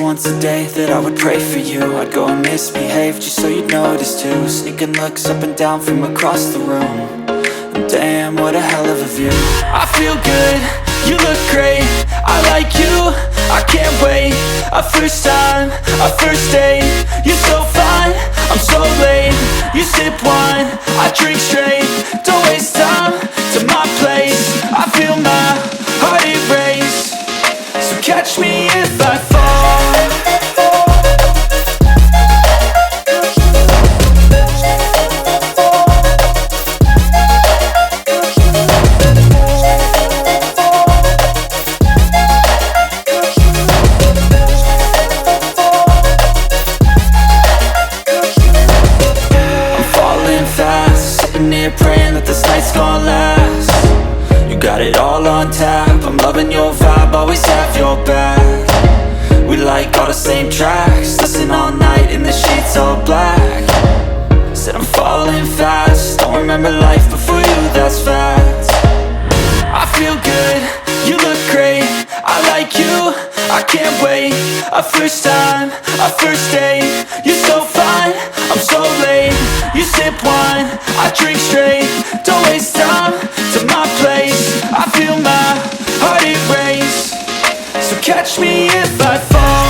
once a day that I would pray for you. I'd go and misbehave just so you'd notice too. Sneaking looks up and down from across the room. And damn, what a hell of a view. I feel good, you look great, I like you, I can't wait. A first time, a first date, you're so fine, I'm so late. You sip wine, I drink straight. Don't waste time to my place. I feel my heart erase. So catch me if I fall. Praying that this night's gonna last. You got it all on tap, I'm loving your vibe, always have your back. We like all the same tracks, listen all night in the sheets all black. Said I'm falling fast, don't remember life before you, that's fact. I feel good, you look great, I like you, I can't wait. A first time, a first date, you're so fine, I'm so late. You sip wine, I drink straight. Don't waste time to my place. I feel my heart erase. So catch me if I fall.